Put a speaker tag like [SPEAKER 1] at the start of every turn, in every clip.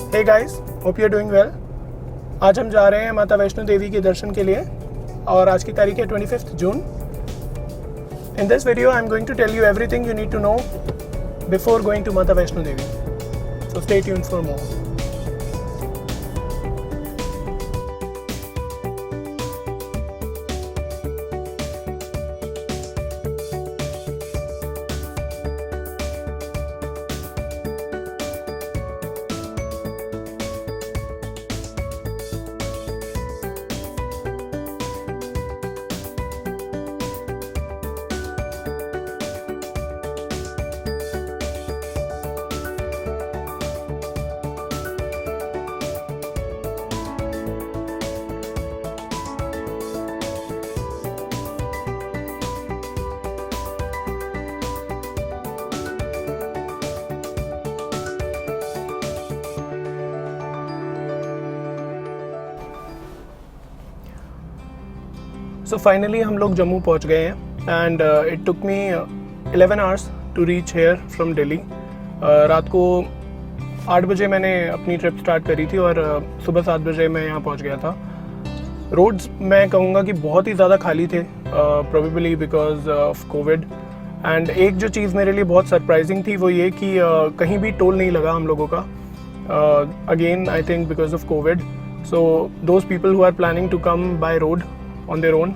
[SPEAKER 1] Hey guys, hope you are doing well. आज हम जा रहे हैं माता वैष्णो देवी के दर्शन के लिए और आज की तारीख है 25 जून। In this video I am going to tell you everything you need to know before going to Mata Vaishno Devi, so stay tuned for more. So finally हम लोग जम्मू पहुंच गए हैं and it took me 11 hours to reach here from Delhi. रात को 8 बजे मैंने अपनी ट्रिप स्टार्ट करी थी और सुबह 7 बजे मैं यहाँ पहुँच गया था। रोड्स मैं कहूँगा कि बहुत ही ज़्यादा खाली थे, probably because of Covid. And एक जो चीज़ मेरे लिए बहुत सरप्राइजिंग थी वो ये कि कहीं भी टोल नहीं लगा हम लोगों का, again I think because of Covid. So those people who are planning to come by road on their own,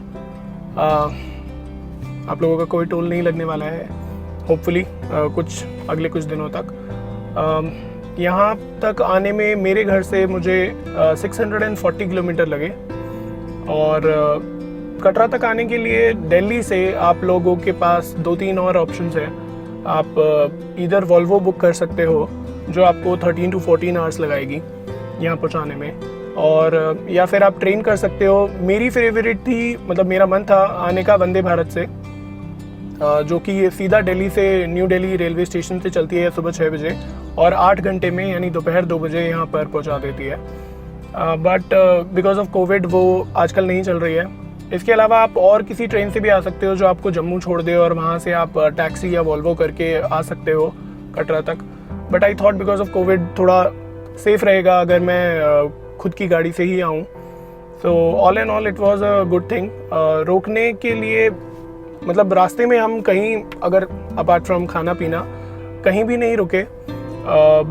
[SPEAKER 1] आप लोगों का कोई टोल नहीं लगने वाला है होपफुली अगले कुछ दिनों तक। यहाँ तक आने में मेरे घर से मुझे 640 किलोमीटर लगे और कटरा तक आने के लिए दिल्ली से आप लोगों के पास 2-3 और ऑप्शंस हैं। आप इधर वॉल्वो बुक कर सकते हो जो आपको 13 to 14 आवर्स लगाएगी यहाँ पहुँचाने में, और या फिर आप ट्रेन कर सकते हो। मेरी फेवरेट थी, मतलब मेरा मन था आने का वंदे भारत से, जो कि सीधा दिल्ली से न्यू दिल्ली रेलवे स्टेशन से चलती है सुबह 6 बजे और 8 घंटे में यानी दोपहर 2 बजे यहाँ पर पहुँचा देती है। बट बिकॉज ऑफ कोविड वो आजकल नहीं चल रही है। इसके अलावा आप और किसी ट्रेन से भी आ सकते हो जो आपको जम्मू छोड़ दे और वहाँ से आप टैक्सी या वॉल्वो करके आ सकते हो कटरा तक। But I thought because of Covid थोड़ा सेफ रहेगा अगर मैं खुद की गाड़ी से ही आऊँ। So all and all it was a good thing. रोकने के लिए मतलब रास्ते में हम कहीं, अगर अपार्ट फ्रॉम खाना पीना, कहीं भी नहीं रुके।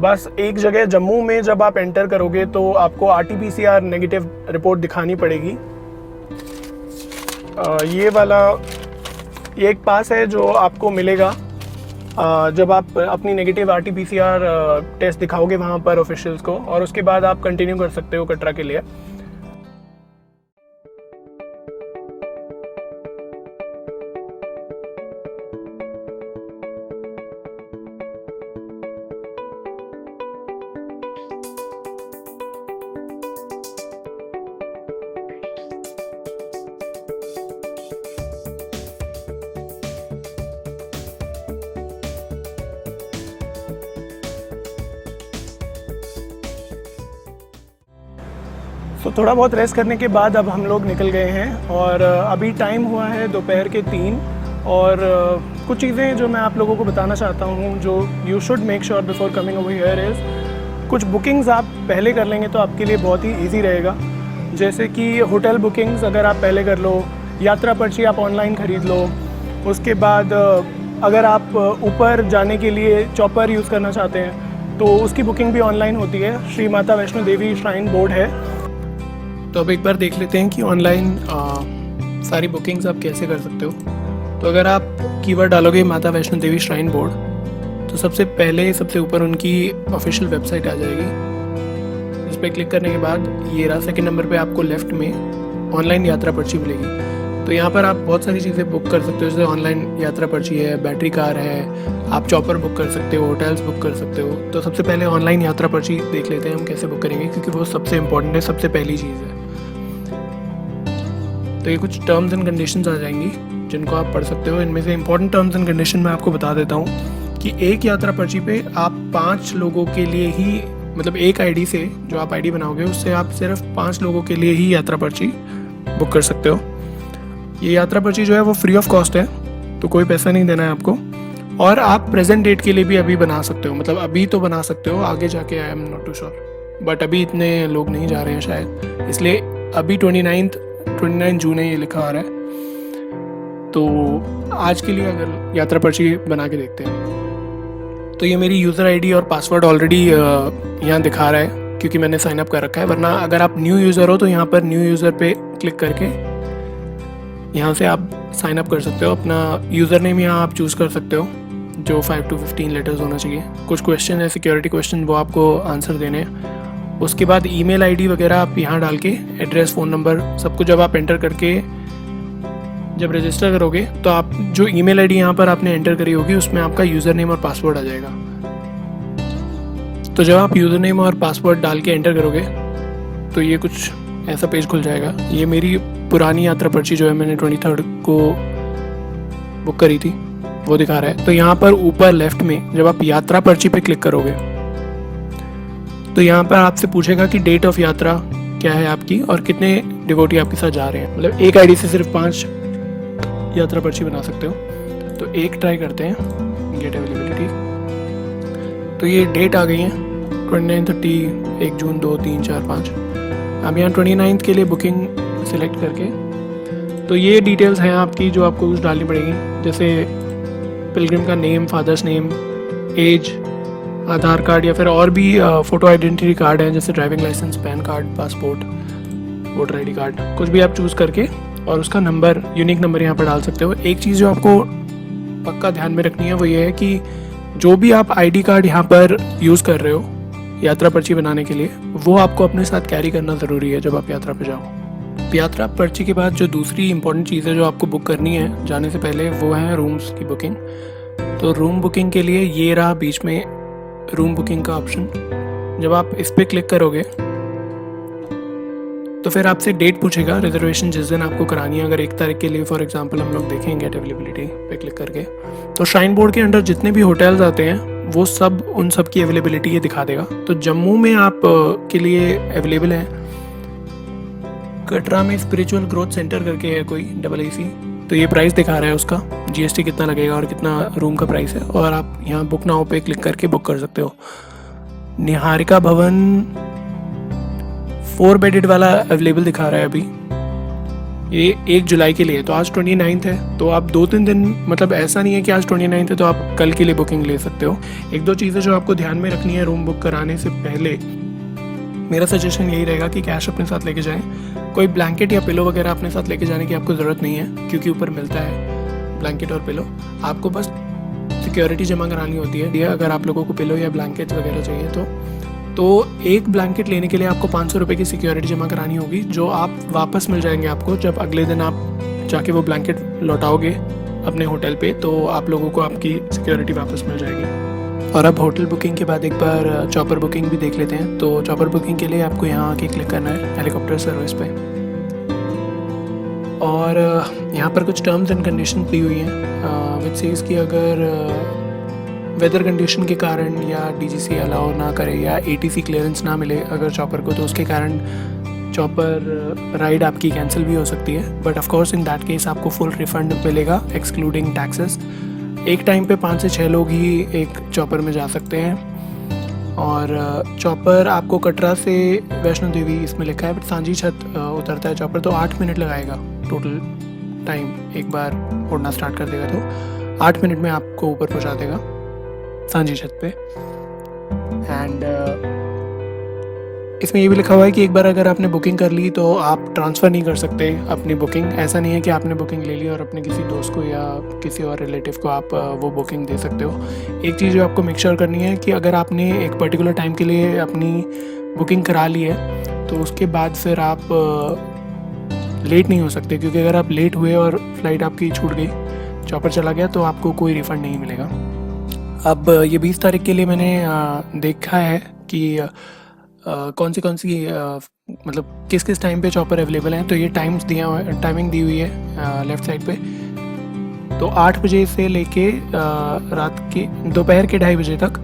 [SPEAKER 1] बस एक जगह जम्मू में जब आप एंटर करोगे तो आपको RT-PCR नेगेटिव रिपोर्ट दिखानी पड़ेगी। ये एक पास है जो आपको मिलेगा जब आप अपनी नेगेटिव RT-PCR टेस्ट दिखाओगे वहाँ पर ऑफिशियल्स को, और उसके बाद आप कंटिन्यू कर सकते हो कटरा के लिए। तो थोड़ा बहुत रेस्ट करने के बाद अब हम लोग निकल गए हैं और अभी टाइम हुआ है दोपहर के 3। और कुछ चीज़ें जो मैं आप लोगों को बताना चाहता हूँ जो you should make sure before coming over here is, कुछ बुकिंग्स आप पहले कर लेंगे तो आपके लिए बहुत ही ईजी रहेगा। जैसे कि होटल बुकिंग्स अगर आप पहले कर लो, यात्रा पर्ची आप ऑनलाइन ख़रीद लो। उसके बाद अगर आप ऊपर जाने के लिए चॉपर यूज़ करना चाहते हैं तो उसकी बुकिंग भी ऑनलाइन होती है। श्री माता वैष्णो देवी श्राइन बोर्ड है। तो अब एक बार देख लेते हैं कि ऑनलाइन सारी बुकिंग्स आप कैसे कर सकते हो। तो अगर आप कीवर्ड डालोगे माता वैष्णो देवी श्राइन बोर्ड तो सबसे ऊपर उनकी ऑफिशियल वेबसाइट आ जाएगी। इस पर क्लिक करने के बाद ये रहा, सेकंड नंबर पे आपको लेफ़्ट में ऑनलाइन यात्रा पर्ची मिलेगी। तो यहाँ पर आप बहुत सारी चीज़ें बुक कर सकते हो, जैसे ऑनलाइन यात्रा पर्ची है, बैटरी कार है, आप चॉपर बुक कर सकते हो, होटल्स बुक कर सकते हो। तो सबसे पहले ऑनलाइन यात्रा पर्ची देख लेते हैं हम कैसे बुक करेंगे, क्योंकि वो सबसे इम्पोर्टेंट है, सबसे पहली चीज़ है। तो ये कुछ टर्म्स एंड कंडीशंस आ जाएंगी जिनको आप पढ़ सकते हो। इनमें से इंपॉर्टेंट टर्म्स एंड कंडीशन मैं आपको बता देता हूँ कि एक यात्रा पर्ची पे आप 5 लोगों के लिए ही, मतलब एक आईडी से जो आप आईडी बनाओगे उससे आप सिर्फ 5 लोगों के लिए ही यात्रा पर्ची बुक कर सकते हो। ये यात्रा पर्ची जो है वो फ्री ऑफ कॉस्ट है, तो कोई पैसा नहीं देना है आपको। और आप प्रेजेंट डेट के लिए भी अभी बना सकते हो, मतलब अभी तो बना सकते हो, आगे जाके I am not too sure. But अभी इतने लोग नहीं जा रहे हैं शायद, इसलिए अभी 29 जून है ये लिखा आ रहा है। तो आज के लिए अगर यात्रा पर्ची बना के देखते हैं, तो ये मेरी यूज़र आईडी और पासवर्ड ऑलरेडी यहाँ दिखा रहा है क्योंकि मैंने साइन अप कर रखा है। वरना अगर आप न्यू यूज़र हो तो यहाँ पर न्यू यूज़र पे क्लिक करके यहाँ से आप साइन अप कर सकते हो। अपना यूज़र नेम यहाँ आप चूज़ कर सकते हो जो 5 to 15 लेटर्स होना चाहिए। कुछ क्वेश्चन है सिक्योरिटी क्वेश्चन, वो आपको आंसर देने हैं। उसके बाद ईमेल आईडी वगैरह आप यहाँ डाल के एड्रेस, फ़ोन नंबर सब कुछ जब आप एंटर करके जब रजिस्टर करोगे तो आप जो ईमेल आईडी यहाँ पर आपने एंटर करी होगी उसमें आपका यूज़र नेम और पासवर्ड आ जाएगा। तो जब आप यूज़र नेम और पासवर्ड डाल के एंटर करोगे तो ये कुछ ऐसा पेज खुल जाएगा। ये मेरी पुरानी यात्रा पर्ची जो है मैंने 23 को बुक करी थी वो दिखा रहा है। तो यहाँ पर ऊपर लेफ्ट में जब आप यात्रा पर्ची पे क्लिक करोगे तो यहाँ पर आपसे पूछेगा कि डेट ऑफ यात्रा क्या है आपकी और कितने डिवोटी आपके साथ जा रहे हैं। मतलब एक आईडी से सिर्फ 5 यात्रा पर्ची बना सकते हो। तो एक ट्राई करते हैं, गेट अवेलेबिलिटी। तो ये डेट आ गई है 29, 30, 1 जून, 2, 3, 4, 5। अब यहाँ 29 के लिए बुकिंग सिलेक्ट करके तो ये डिटेल्स हैं आपकी जो आपको कुछ डालनी पड़ेगी, जैसे पिलग्रिम का name, father's name, age, Aadhaar card या फिर और भी फ़ोटो आइडेंटिटी कार्ड है जैसे driving licence, PAN card, passport, voter ID card, कुछ भी आप चूज़ करके और उसका नंबर, यूनिक नंबर यहाँ पर डाल सकते हो। एक चीज़ जो आपको पक्का ध्यान में रखनी है वो ये है कि जो भी आप आईडी कार्ड यहाँ पर यूज़ कर रहे हो यात्रा पर्ची बनाने के लिए, वो आपको अपने साथ कैरी करना ज़रूरी है जब आप यात्रा पर जाओ। यात्रा पर्ची के बाद जो दूसरी इंपॉर्टेंट चीज़ है जो आपको बुक करनी है जाने से पहले, वो है रूम्स की बुकिंग। तो रूम बुकिंग के लिए ये रहा बीच में रूम बुकिंग का ऑप्शन। जब आप इस पर क्लिक करोगे तो फिर आपसे डेट पूछेगा रिजर्वेशन जिस दिन आपको करानी है। अगर 1 तारीख के लिए फॉर एग्जांपल हम लोग देखें गेट अवेलेबिलिटी पे क्लिक करके, तो श्राइन बोर्ड के अंडर जितने भी होटल्स आते हैं वो सब, उन सब की अवेलेबिलिटी ये दिखा देगा। तो जम्मू में आप के लिए अवेलेबल है, कटरा में स्पिरिचुअल ग्रोथ सेंटर करके है कोई AAC, तो ये प्राइस दिखा रहा है उसका, GST कितना लगेगा और कितना रूम का प्राइस है। और आप यहाँ बुक नाउ पे क्लिक करके बुक कर सकते हो। निहारिका भवन 4 बेडेड वाला अवेलेबल दिखा रहा है अभी, ये 1 जुलाई के लिए। तो आज 29 है, तो आप 2-3 दिन, मतलब ऐसा नहीं है कि आज 29 है तो आप कल के लिए बुकिंग ले सकते हो। 1-2 चीज़ें जो आपको ध्यान में रखनी है रूम बुक कराने से पहले, मेरा सजेशन यही रहेगा कि कैश अपने साथ लेके जाएं। कोई ब्लैंकेट या पिलो वगैरह अपने साथ लेके जाने की आपको ज़रूरत नहीं है क्योंकि ऊपर मिलता है ब्लैंकेट और पिलो। आपको बस सिक्योरिटी जमा करानी होती है। अगर आप लोगों को पिलो या ब्लैंकेट वगैरह चाहिए तो एक ब्लैंकेट लेने के लिए आपको 500 रुपये की सिक्योरिटी जमा करानी होगी, जो आप वापस मिल जाएंगे आपको जब अगले दिन आप जाके वो ब्लैंकेट लौटाओगे अपने होटल पे, तो आप लोगों को आपकी सिक्योरिटी वापस मिल जाएगी। और अब होटल बुकिंग के बाद एक बार चॉपर बुकिंग भी देख लेते हैं। तो चॉपर बुकिंग के लिए आपको यहाँ आके क्लिक करना है हेलीकॉप्टर सर्विस पे, और यहाँ पर कुछ टर्म्स एंड कंडीशन दी हुई हैं विच सेज कि अगर वेदर कंडीशन के कारण या DGC अलाउ ना करे या ATC क्लियरेंस ना मिले अगर चॉपर को, तो उसके कारण चॉपर राइड आपकी कैंसिल भी हो सकती है। But of course in that case आपको फुल रिफंड मिलेगा एक्सक्लूडिंग टैक्सेस। एक टाइम पे 5 से 6 लोग ही एक चॉपर में जा सकते हैं। और चॉपर आपको कटरा से वैष्णो देवी इसमें लिखा है, बट सांझी छत उतरता है चॉपर, तो 8 मिनट लगाएगा टोटल टाइम। एक बार उड़ना स्टार्ट कर देगा तो 8 मिनट में आपको ऊपर पहुंचा देगा सांझी छत पे। एंड इसमें ये भी लिखा हुआ है कि एक बार अगर आपने बुकिंग कर ली तो आप ट्रांसफ़र नहीं कर सकते अपनी बुकिंग। ऐसा नहीं है कि आपने बुकिंग ले ली और अपने किसी दोस्त को या किसी और रिलेटिव को आप वो बुकिंग दे सकते हो। एक चीज़ जो आपको मेक श्योर करनी है कि अगर आपने एक पर्टिकुलर टाइम के लिए अपनी बुकिंग करा ली है तो उसके बाद फिर आप लेट नहीं हो सकते, क्योंकि अगर आप लेट हुए और फ्लाइट आपकी छूट गई, चॉपर चला गया, तो आपको कोई रिफ़ंड नहीं मिलेगा। अब ये 20 तारीख के लिए मैंने देखा है कि कौन सी मतलब किस किस टाइम पे चॉपर अवेलेबल हैं। तो ये टाइमिंग दी हुई है लेफ़्ट साइड पे। तो 8 बजे से लेके रात के दोपहर के 2:30 बजे तक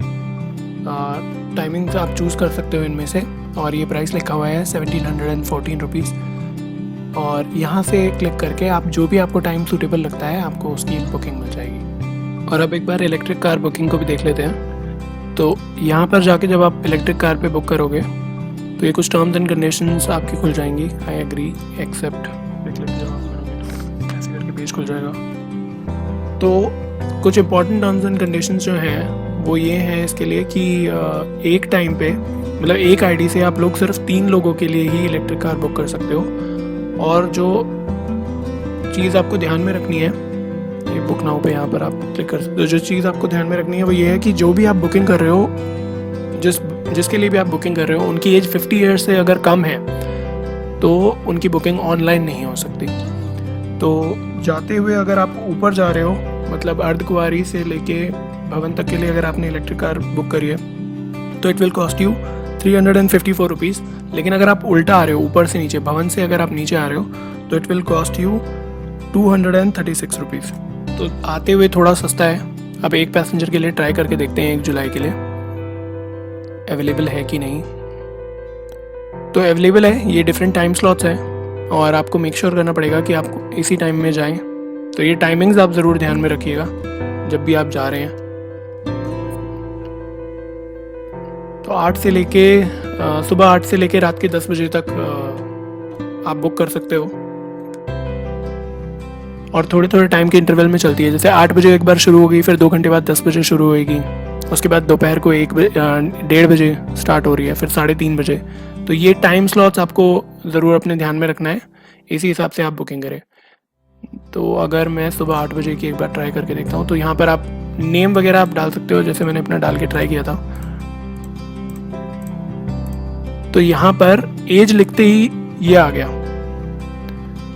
[SPEAKER 1] टाइमिंग्स आप चूज़ कर सकते हो इनमें से। और ये प्राइस लिखा हुआ है 1714 रुपीज़। और यहाँ से क्लिक करके आप जो भी आपको टाइम सूटेबल लगता है आपको उसकी बुकिंग मिल जाएगी। और अब एक बार इलेक्ट्रिक कार बुकिंग को भी देख लेते हैं। तो यहाँ पर जाके जब आप इलेक्ट्रिक कार पे बुक करोगे तो ये कुछ टर्म्स एंड कंडीशंस आपकी खुल जाएंगी। आई एग्री, एक्सेप्ट, ऐसे करके पेज खुल जाएगा। तो कुछ इंपॉर्टेंट टर्म्स एंड कंडीशंस जो हैं वो ये हैं इसके लिए कि एक टाइम पे मतलब एक आईडी से आप लोग सिर्फ 3 लोगों के लिए ही इलेक्ट्रिक कार बुक कर सकते हो। और जो चीज़ आपको ध्यान में रखनी है, ये बुक नाउ पे यहाँ पर आप क्लिक कर सकते हो। जो चीज़ आपको ध्यान में रखनी है वो ये है कि जो भी आप बुकिंग कर रहे हो, जिसके लिए भी आप बुकिंग कर रहे हो, उनकी एज 50 ईयर्स से अगर कम है तो उनकी बुकिंग ऑनलाइन नहीं हो सकती। तो जाते हुए अगर आप ऊपर जा रहे हो, मतलब अर्धकुंवारी से लेके भवन तक के लिए अगर आपने इलेक्ट्रिक कार बुक करी है तो it will cost you 354 rupees. लेकिन अगर आप उल्टा आ रहे हो, ऊपर से नीचे, भवन से अगर आप नीचे आ रहे हो तो it will cost you 236 rupees. तो आते हुए थोड़ा सस्ता है। अब एक पैसेंजर के लिए ट्राई करके देखते हैं 1 जुलाई के लिए अवेलेबल है कि नहीं। तो अवेलेबल है, ये डिफरेंट टाइम स्लॉट्स हैं और आपको मेक श्योर करना पड़ेगा कि आप इसी टाइम में जाएं। तो ये टाइमिंग्स आप ज़रूर ध्यान में रखिएगा जब भी आप जा रहे हैं। तो 8 से लेके सुबह 8 से लेके रात के 10 बजे तक आप बुक कर सकते हो और थोड़े थोड़े टाइम के इंटरवल में चलती है। जैसे 8 बजे एक बार शुरू होगी, फिर 2 घंटे बाद 10 बजे शुरू होएगी, उसके बाद दोपहर को 1:30 बजे स्टार्ट हो रही है, फिर 3:30 बजे। तो ये टाइम स्लॉट्स आपको ज़रूर अपने ध्यान में रखना है, इसी हिसाब से आप बुकिंग करें। तो अगर मैं सुबह 8 बजे की एक बार ट्राई करके देखता हूँ, तो यहाँ पर आप नेम वगैरह आप डाल सकते हो, जैसे मैंने अपना डाल के ट्राई किया था। तो यहाँ पर एज लिखते ही ये आ गया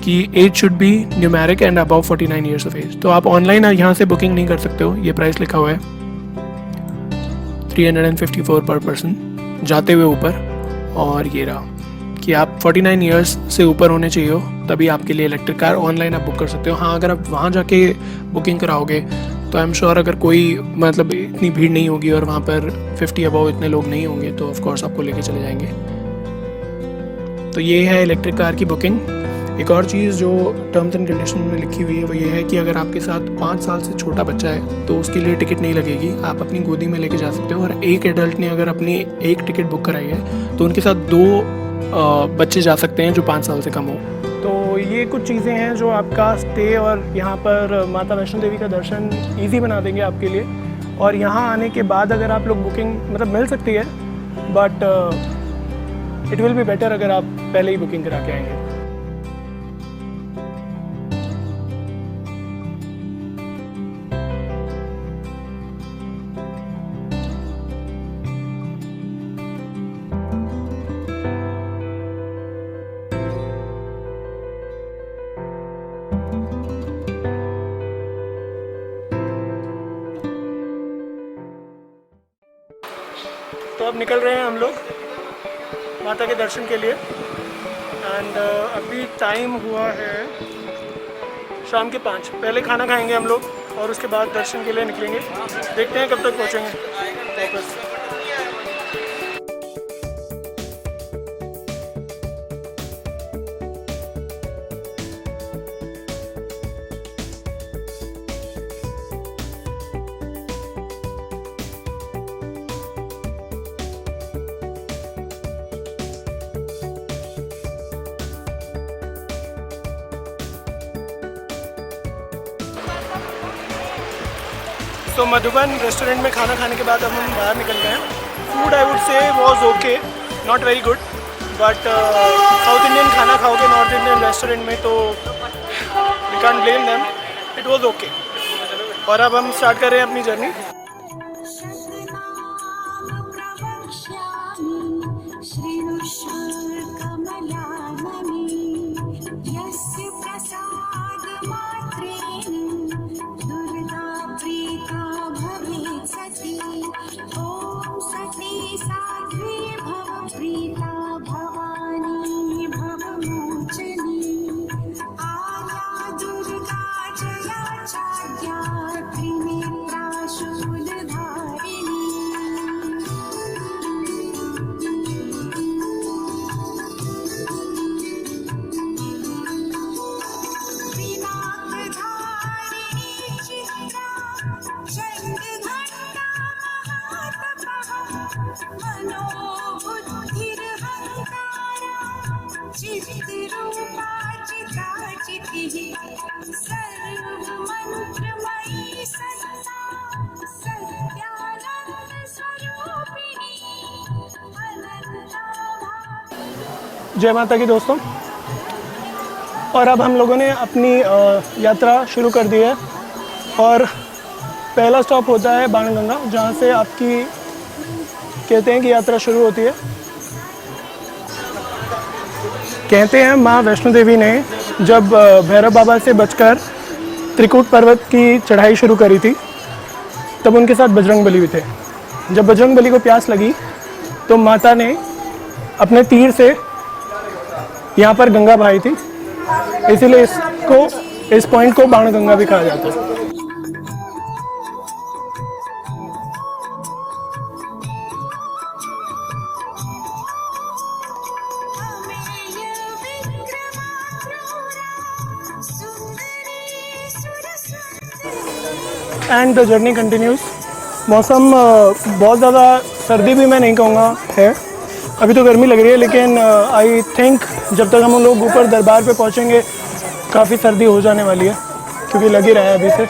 [SPEAKER 1] कि age should be numeric and above 49 years of age. तो आप ऑनलाइन यहाँ से बुकिंग नहीं कर सकते हो। ये प्राइस लिखा हुआ है 354 पर पर्सन जाते हुए ऊपर, और ये रहा कि आप 49 ईयर्स से ऊपर होने चाहिए हो तभी आपके लिए इलेक्ट्रिक कार ऑनलाइन आप बुक कर सकते हो। हाँ, अगर आप वहाँ जाके बुकिंग कराओगे तो आई एम श्योर अगर कोई मतलब इतनी भीड़ नहीं होगी और वहाँ पर 50 अबव इतने लोग नहीं होंगे तो ऑफ कोर्स आपको लेके चले जाएंगे। तो ये है इलेक्ट्रिक कार की बुकिंग। एक और चीज़ जो टर्म्स एंड कंडीशन में लिखी हुई है वो ये है कि अगर आपके साथ 5 साल से छोटा बच्चा है तो उसके लिए टिकट नहीं लगेगी, आप अपनी गोदी में लेके जा सकते हो। और एक एडल्ट ने अगर अपनी एक टिकट बुक कराई है तो उनके साथ 2 बच्चे जा सकते हैं जो 5 साल से कम हो। तो ये कुछ चीज़ें हैं जो आपका स्टे और यहाँ पर माता वैष्णो देवी का दर्शन ईजी बना देंगे आपके लिए। और यहाँ आने के बाद अगर आप लोग बुकिंग मतलब मिल सकती है, but it will be better अगर आप पहले ही बुकिंग करा के आएंगे। तो अब निकल रहे हैं हम लोग माता के दर्शन के लिए। एंड अभी टाइम हुआ है शाम के 5। पहले खाना खाएंगे हम लोग और उसके बाद दर्शन के लिए निकलेंगे। देखते हैं कब तक पहुँचेंगे वापस। तो मधुबन रेस्टोरेंट में खाना खाने के बाद अब हम बाहर निकल गए हैं। Food I would say was okay, not very good, but South Indian खाना खाओगे नॉर्थ इंडियन रेस्टोरेंट में तो we can't blame them, it was okay. और अब हम स्टार्ट कर रहे हैं अपनी जर्नी। जय माता की दोस्तों। और अब हम लोगों ने अपनी यात्रा शुरू कर दी है और पहला स्टॉप होता है बाणगंगा, जहाँ से आपकी कहते हैं कि यात्रा शुरू होती है। कहते हैं माँ वैष्णो देवी ने जब भैरव बाबा से बचकर त्रिकूट पर्वत की चढ़ाई शुरू करी थी, तब उनके साथ बजरंगबली भी थे। जब बजरंगबली को प्यास लगी तो माता ने अपने तीर से यहाँ पर गंगा बहाई थी, इसीलिए इस पॉइंट को बाणगंगा भी कहा जाता है। And the journey continues. मौसम बहुत ज़्यादा सर्दी भी मैं नहीं कहूँगा है, अभी तो गर्मी लग रही है, लेकिन आई थिंक जब तक हम लोग ऊपर दरबार पे पहुँचेंगे काफ़ी सर्दी हो जाने वाली है, क्योंकि लग ही रहा है अभी से।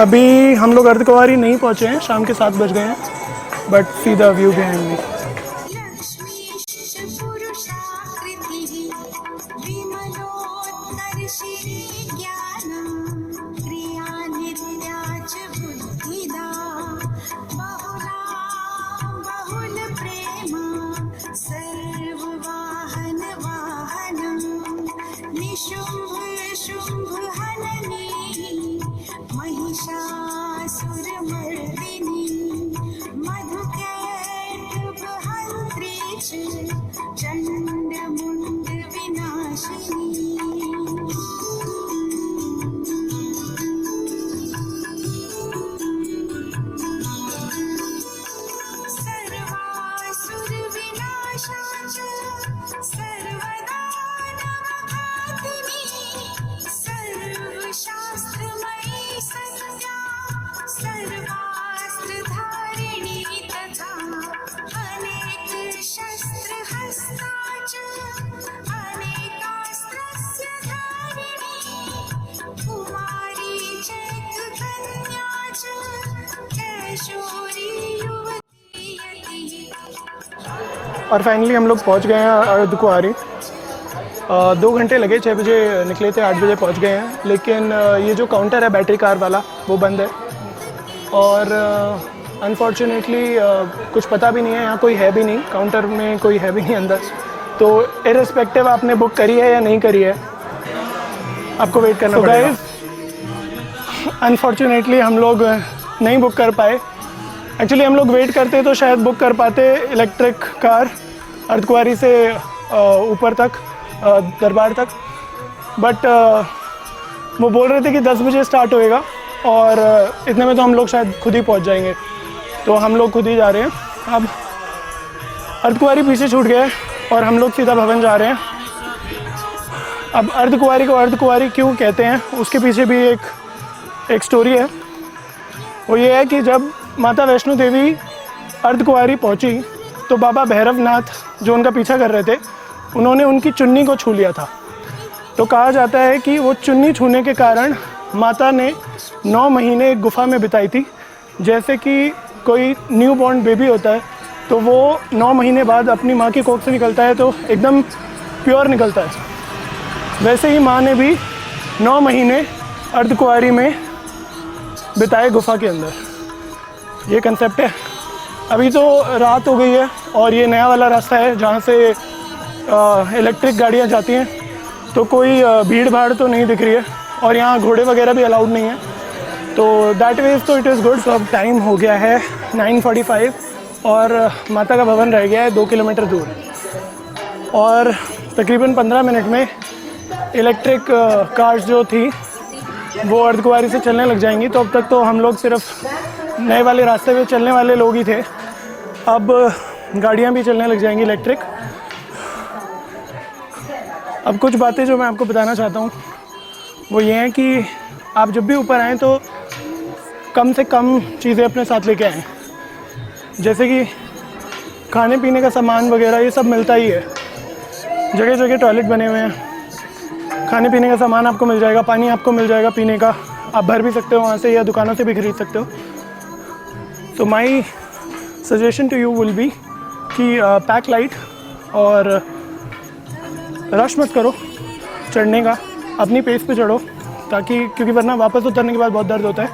[SPEAKER 1] अभी हम लोग अर्धकुंवारी नहीं पहुँचे हैं, शाम के 7 बज गए हैं, but see the view behind me. और फाइनली हम लोग पहुंच गए हैं अर्धकुंवारी। 2 घंटे लगे, 6 बजे निकले थे, 8 बजे पहुंच गए हैं। लेकिन ये जो काउंटर है बैटरी कार वाला वो बंद है, और अनफॉर्चुनेटली कुछ पता भी नहीं है, यहाँ कोई है भी नहीं, काउंटर में कोई है भी नहीं अंदर। तो इररिस्पेक्टिव आपने बुक करी है या नहीं करी है, आपको वेट करना पड़ेगा। अनफॉर्चुनेटली हम लोग नहीं बुक कर पाए। एक्चुअली हम लोग वेट करते तो शायद बुक कर पाते इलेक्ट्रिक कार अर्धकुंवारी से ऊपर तक, दरबार तक, बट वो बोल रहे थे कि 10 बजे स्टार्ट होएगा, और इतने में तो हम लोग शायद खुद ही पहुंच जाएंगे, तो हम लोग खुद ही जा रहे हैं। अब अर्धकुंवारी पीछे छूट गया और हम लोग सीधा भवन जा रहे हैं। अब अर्धकुंवारी को अर्धकुंवारी क्यों कहते हैं, उसके पीछे भी एक स्टोरी है। वो ये है कि जब माता वैष्णो देवी अर्धकुंवारी पहुंची तो बाबा भैरवनाथ जो उनका पीछा कर रहे थे, उन्होंने उनकी चुन्नी को छू लिया था। तो कहा जाता है कि वो चुन्नी छूने के कारण माता ने 9 महीने एक गुफा में बिताई थी। जैसे कि कोई न्यू बॉर्न बेबी होता है तो वो 9 महीने बाद अपनी माँ की कोख से निकलता है तो एकदम प्योर निकलता है, वैसे ही माँ ने भी 9 महीने अर्धकुंवारी में बिताए गुफा के अंदर। ये कंसेप्ट है। अभी तो रात हो गई है और ये नया वाला रास्ता है जहाँ से इलेक्ट्रिक गाड़ियाँ जाती हैं, तो कोई भीड़ भाड़ तो नहीं दिख रही है, और यहाँ घोड़े वगैरह भी अलाउड नहीं है, तो दैट वेज तो इट इज़ गुड। तो अब टाइम हो गया है 9:45 और माता का भवन रह गया है 2 किलोमीटर दूर, और तकरीबन 15 मिनट में इलेक्ट्रिक कार्स जो थी वो अर्धकुंवारी से चलने लग जाएंगी। तो अब तक तो हम लोग सिर्फ नए वाले रास्ते पे चलने वाले लोग ही थे, अब गाड़ियाँ भी चलने लग जाएंगी इलेक्ट्रिक। अब कुछ बातें जो मैं आपको बताना चाहता हूँ वो ये हैं कि आप जब भी ऊपर आएँ तो कम से कम चीज़ें अपने साथ लेके आएँ, जैसे कि खाने पीने का सामान वगैरह ये सब मिलता ही है, जगह जगह टॉयलेट बने हुए हैं, खाने पीने का सामान आपको मिल जाएगा, पानी आपको मिल जाएगा पीने का, आप भर भी सकते हो वहाँ से या दुकानों से भी खरीद सकते हो। तो my suggestion to you will be कि पैक लाइट और रश मत करो चढ़ने का, अपनी पेस पे चढ़ो, ताकि क्योंकि वरना वापस उतरने के बाद बहुत दर्द होता है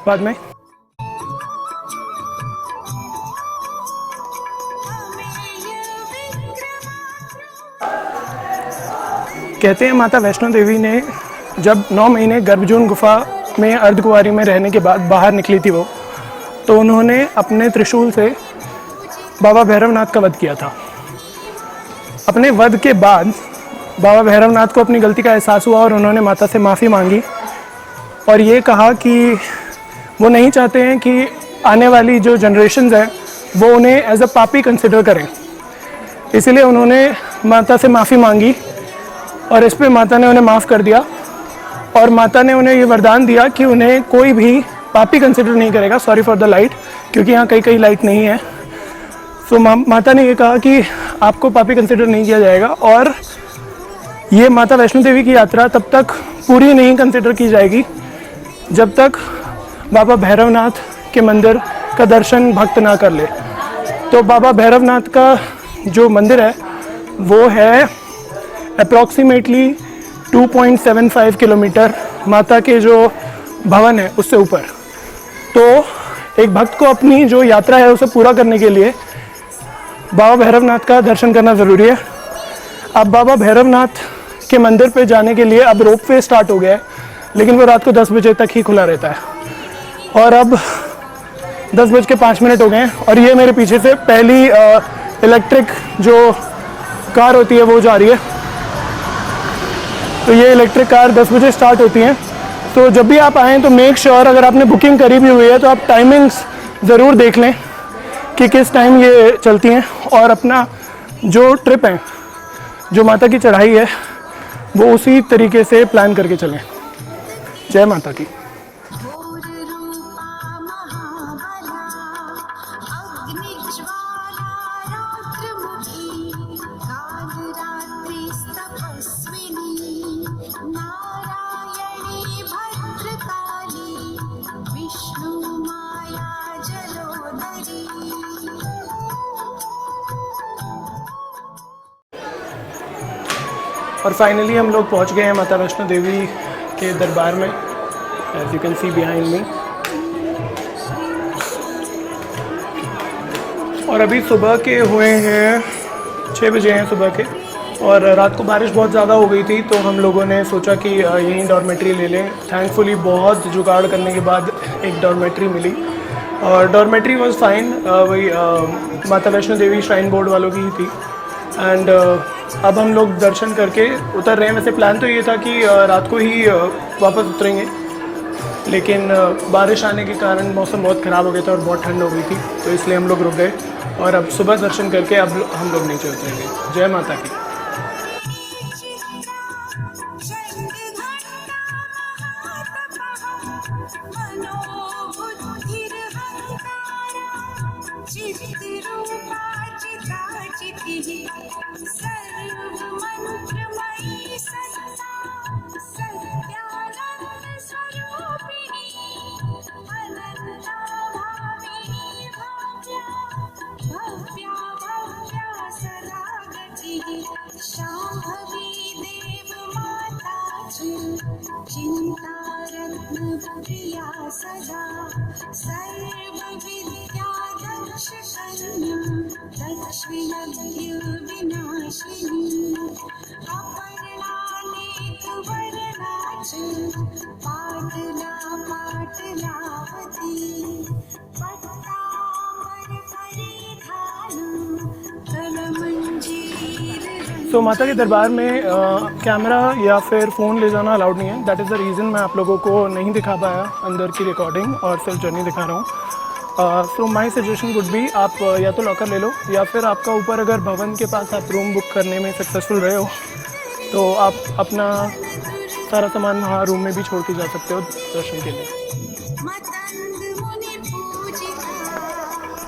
[SPEAKER 1] बाद में। कहते हैं माता वैष्णो देवी ने जब 9 महीने गर्भजून गुफा में अर्धकुंवारी में रहने के बाद बाहर निकली थी वो, तो उन्होंने अपने त्रिशूल से बाबा भैरवनाथ का वध किया था। अपने वध के बाद बाबा भैरवनाथ को अपनी गलती का एहसास हुआ और उन्होंने माता से माफ़ी मांगी और ये कहा कि वो नहीं चाहते हैं कि आने वाली जो जनरेशन्स हैं वो उन्हें एज अ पापी कंसिडर करें, इसीलिए उन्होंने माता से माफ़ी मांगी और इस पे माता ने उन्हें माफ़ कर दिया और माता ने उन्हें ये वरदान दिया कि उन्हें कोई भी पापी कंसिडर नहीं करेगा। सॉरी फॉर द लाइट, क्योंकि यहाँ कई लाइट नहीं है। सो माता ने ये कहा कि आपको पापी कंसिडर नहीं किया जाएगा और ये माता वैष्णो देवी की यात्रा तब तक पूरी नहीं कंसिडर की जाएगी जब तक बाबा भैरवनाथ के मंदिर का दर्शन भक्त ना कर ले। तो बाबा भैरवनाथ का जो मंदिर है वो है अप्रॉक्सीमेटली 2.75 किलोमीटर माता के जो भवन है उससे ऊपर। तो एक भक्त को अपनी जो यात्रा है उसे पूरा करने के लिए बाबा भैरवनाथ का दर्शन करना ज़रूरी है। अब बाबा भैरवनाथ के मंदिर पे जाने के लिए अब रोप वे स्टार्ट हो गया है, लेकिन वो रात को 10 बजे तक ही खुला रहता है और अब 10:05 हो गए हैं और ये मेरे पीछे से पहली इलेक्ट्रिक जो कार होती है वो जा रही है। तो ये इलेक्ट्रिक कार 10 बजे स्टार्ट होती हैं। तो जब भी आप आएँ तो मेक श्योर अगर आपने बुकिंग करी भी हुई है तो आप टाइमिंग्स ज़रूर देख लें कि किस टाइम ये चलती हैं और अपना जो ट्रिप है, जो माता की चढ़ाई है, वो उसी तरीके से प्लान करके चलें। जय माता की। और फाइनली हम लोग पहुंच गए हैं माता वैष्णो देवी के दरबार में, as you can see behind me. और अभी सुबह के हुए हैं 6 बजे हैं सुबह के, और रात को बारिश बहुत ज़्यादा हो गई थी तो हम लोगों ने सोचा कि यहीं डॉर्मेट्री ले लें। थैंकफुली बहुत जुगाड़ करने के बाद एक डॉर्मेट्री मिली और डॉर्मेट्री वाज फाइन, वही माता वैष्णो देवी श्राइन बोर्ड वालों की ही थी। एंड अब हम लोग दर्शन करके उतर रहे हैं। वैसे प्लान तो ये था कि रात को ही वापस उतरेंगे, लेकिन बारिश आने के कारण मौसम बहुत ख़राब हो गया था और बहुत ठंड हो गई थी, तो इसलिए हम लोग रुक गए और अब सुबह दर्शन करके अब हम लोग नीचे उतरेंगे। जय माता की। तो माता के दरबार में कैमरा या फिर फ़ोन ले जाना अलाउड नहीं है। दैट इज़ द रीज़न मैं आप लोगों को नहीं दिखा पाया अंदर की रिकॉर्डिंग और सिर्फ जर्नी दिखा रहा हूँ। सो माई सजेशन वुड बी आप या तो लॉकर ले लो या फिर आपका ऊपर अगर भवन के पास आप रूम बुक करने में सक्सेसफुल रहे हो तो आप अपना सारा सामान वहाँ रूम में भी छोड़ के जा सकते हो दर्शन के लिए।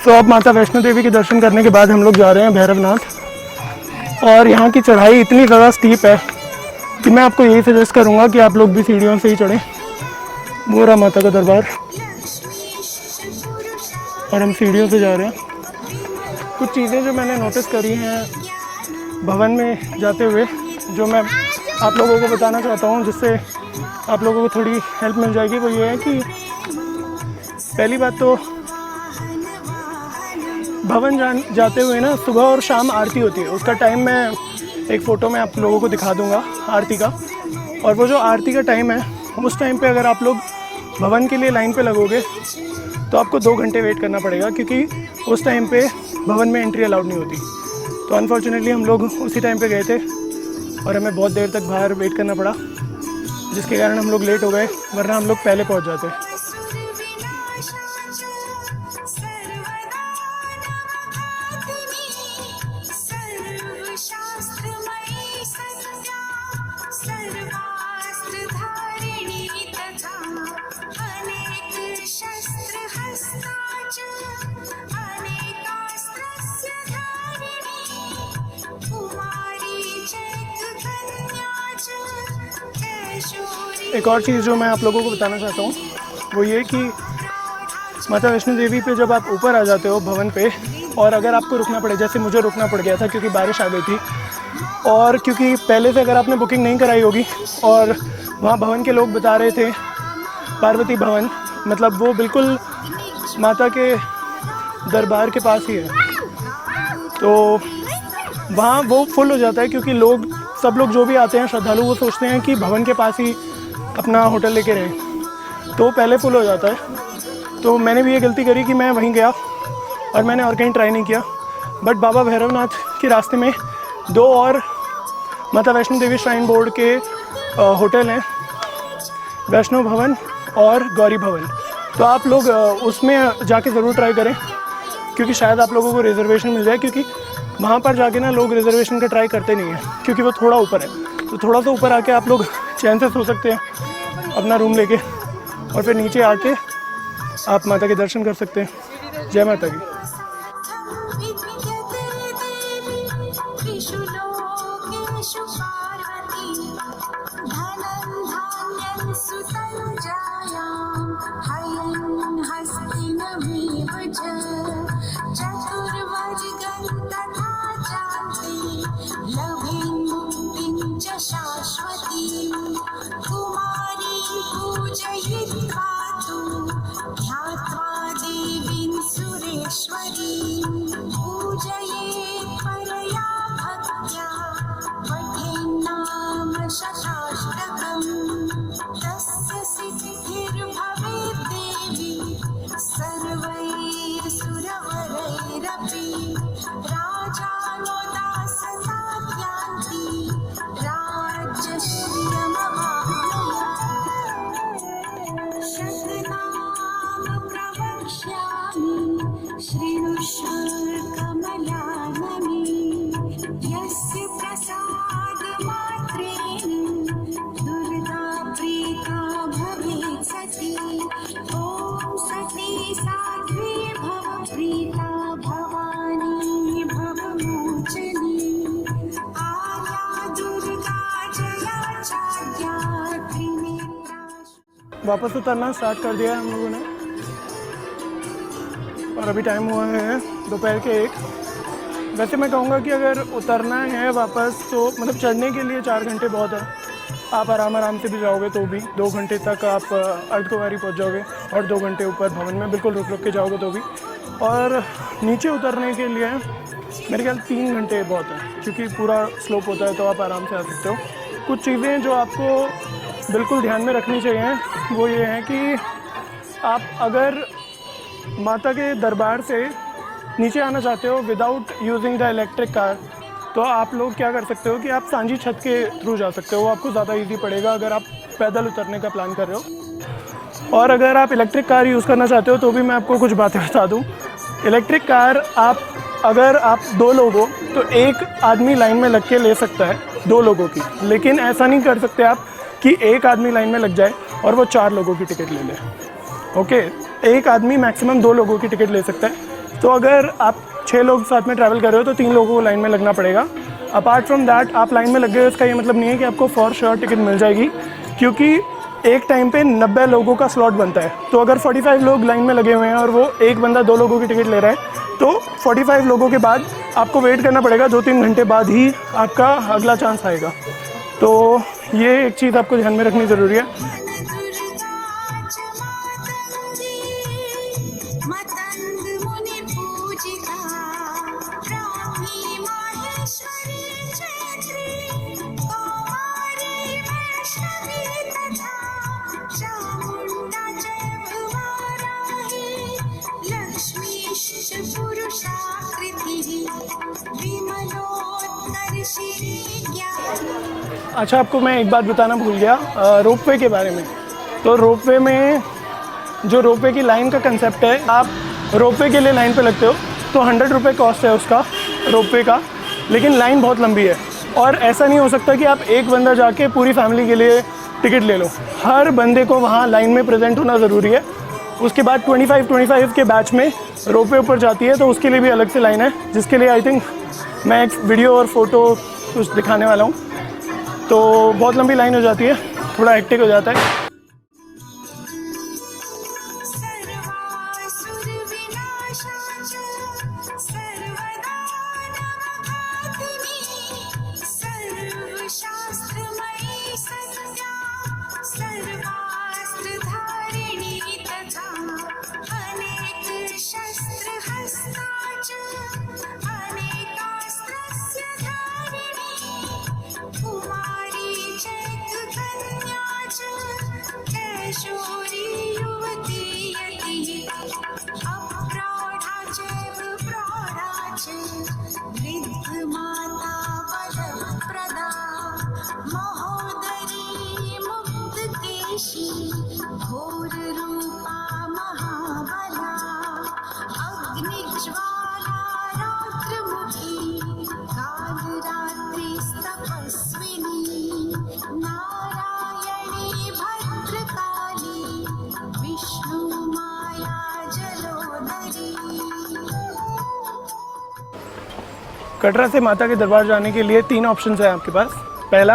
[SPEAKER 1] सो अब माता वैष्णो देवी के दर्शन करने के बाद हम लोग जा रहे हैं भैरवनाथ, और यहाँ की चढ़ाई इतनी ज़्यादा स्टीप है कि मैं आपको यही सजेस्ट करूँगा कि आप लोग भी सीढ़ियों से ही चढ़ें। मोरा माता का दरबार, और हम सीढ़ियों से जा रहे हैं। कुछ चीज़ें जो मैंने नोटिस करी हैं भवन में जाते हुए जो मैं आप लोगों को बताना चाहता हूँ, जिससे आप लोगों को थोड़ी हेल्प मिल जाएगी, वो ये है कि पहली बात तो भवन जाते हुए ना सुबह और शाम आरती होती है। उसका टाइम मैं एक फ़ोटो में आप लोगों को दिखा दूंगा आरती का। और वो जो आरती का टाइम है, उस टाइम पे अगर आप लोग भवन के लिए लाइन पे लगोगे तो आपको 2 घंटे वेट करना पड़ेगा, क्योंकि उस टाइम पे भवन में एंट्री अलाउड नहीं होती। तो अनफॉर्चुनेटली हम लोग उसी टाइम पे गए थे और हमें बहुत देर तक बाहर वेट करना पड़ा, जिसके कारण हम लोग लेट हो गए, वरना हम लोग पहले पहुंच जाते। एक और चीज़ जो मैं आप लोगों को बताना चाहता हूँ वो ये कि माता वैष्णो देवी पे जब आप ऊपर आ जाते हो भवन पे, और अगर आपको रुकना पड़े, जैसे मुझे रुकना पड़ गया था क्योंकि बारिश आ गई थी, और क्योंकि पहले से अगर आपने बुकिंग नहीं कराई होगी, और वहाँ भवन के लोग बता रहे थे पार्वती भवन, मतलब वो बिल्कुल माता के दरबार के पास ही है, तो वहाँ वो फुल हो जाता है, क्योंकि सब लोग जो भी आते हैं श्रद्धालु, वो सोचते हैं कि भवन के पास ही अपना होटल लेके रहें, तो पहले फुल हो जाता है। तो मैंने भी ये गलती करी कि मैं वहीं गया और मैंने और कहीं ट्राई नहीं किया। बट बाबा भैरवनाथ के रास्ते में 2 और माता वैष्णो देवी श्राइन बोर्ड के होटल हैं, वैष्णो भवन और गौरी भवन। तो आप लोग उसमें जाके ज़रूर ट्राई करें, क्योंकि शायद आप लोगों को रिजर्वेशन मिल जाए, क्योंकि वहाँ पर जाके ना लोग रिजर्वेशन का ट्राई करते नहीं हैं, क्योंकि वो थोड़ा ऊपर है। तो थोड़ा सा ऊपर आके आप लोग चैन से सो सकते हैं अपना रूम लेके, और फिर नीचे आके आप माता के दर्शन कर सकते हैं। जय माता की। वापस उतरना स्टार्ट कर दिया है हम लोगों ने, और अभी टाइम हुआ है दोपहर के 1। वैसे मैं कहूँगा कि अगर उतरना है वापस तो मतलब चढ़ने के लिए 4 घंटे बहुत है। आप आराम से भी जाओगे तो भी 2 घंटे तक आप अर्धकुंवारी पहुँच जाओगे, और 2 घंटे ऊपर भवन में बिल्कुल रुक के जाओगे तो भी। और नीचे उतरने के लिए मेरे ख्याल 3 घंटे बहुत है, क्योंकि पूरा स्लोप होता है, तो आप आराम से आ सकते हो। कुछ चीज़ें जो आपको बिल्कुल ध्यान में रखनी चाहिए वो ये है कि आप अगर माता के दरबार से नीचे आना चाहते हो without using the electric car, तो आप लोग क्या कर सकते हो कि आप सांझी छत के थ्रू जा सकते हो। वो आपको ज़्यादा इजी पड़ेगा अगर आप पैदल उतरने का प्लान कर रहे हो। और अगर आप इलेक्ट्रिक कार यूज़ करना चाहते हो तो भी मैं आपको कुछ बातें बता दूँ। इलेक्ट्रिक कार अगर आप 2 लोग हो तो एक आदमी लाइन में लग के ले सकता है 2 लोगों की, लेकिन ऐसा नहीं कर सकते आप कि एक आदमी लाइन में लग जाए और वो 4 लोगों की टिकट ले ले। ओके, एक आदमी मैक्सिमम 2 लोगों की टिकट ले सकता है। तो अगर आप 6 लोग साथ में ट्रैवल कर रहे हो तो 3 लोगों को लाइन में लगना पड़ेगा। अपार्ट फ्रॉम दैट, आप लाइन में लग गए इसका ये मतलब नहीं है कि आपको फॉर श्योर टिकट मिल जाएगी, क्योंकि एक टाइम पे 90 लोगों का स्लॉट बनता है। तो अगर 45 लोग लाइन में लगे हुए हैं और वो एक बंदा 2 लोगों की टिकट ले रहा है तो 45 लोगों के बाद आपको वेट करना पड़ेगा, 2-3 घंटे बाद ही आपका अगला चांस आएगा। तो ये एक चीज़ आपको ध्यान में रखनी ज़रूरी है। अच्छा, आपको मैं एक बात बताना भूल गया रोपवे के बारे में। तो रोपवे में जो रोपवे की लाइन का कंसेप्ट है, आप रोपवे के लिए लाइन पे लगते हो तो 100 रुपये कॉस्ट है उसका रोपवे का, लेकिन लाइन बहुत लंबी है और ऐसा नहीं हो सकता कि आप एक बंदा जाके पूरी फैमिली के लिए टिकट ले लो। हर बंदे को वहाँ लाइन में प्रेजेंट होना ज़रूरी है। उसके बाद 25 के बैच में रोपवे ऊपर जाती है, तो उसके लिए भी अलग से लाइन है, जिसके लिए आई थिंक मैं एक वीडियो और फोटो कुछ दिखाने वाला हूँ। तो बहुत लंबी लाइन हो जाती है, थोड़ा हेक्टिक हो जाता है। कटरा से माता के दरबार जाने के लिए 3 ऑप्शंस हैं आपके पास। पहला,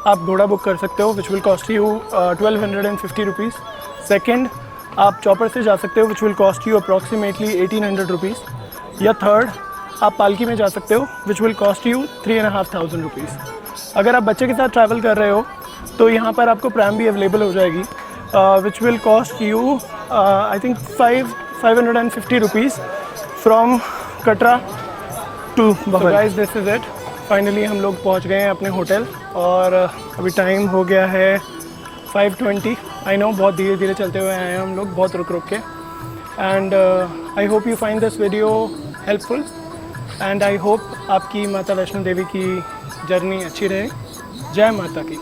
[SPEAKER 1] आप घोड़ा बुक कर सकते हो विच will cost you 1250 rupees. Second, आप चॉपर से जा सकते हो विच will cost you approximately 1800 rupees. या थर्ड, आप पालकी में जा सकते हो विच विल कॉस्ट यू 3500 रुपीज़। अगर आप बच्चे के साथ ट्रैवल कर रहे हो तो यहाँ पर आपको प्रैम भी अवेलेबल हो जाएगी which will cost you I think 550 rupees from Katra to buffer. Guys, this is it. Finally हम लोग पहुंच गए हैं अपने होटल और अभी टाइम हो गया है 5:20। आई नो बहुत धीरे धीरे चलते हुए आए हैं हम लोग, बहुत रुक रुक के। And I hope you find this video helpful and I hope आपकी माता वैष्णो देवी की जर्नी अच्छी रहे। जय माता की।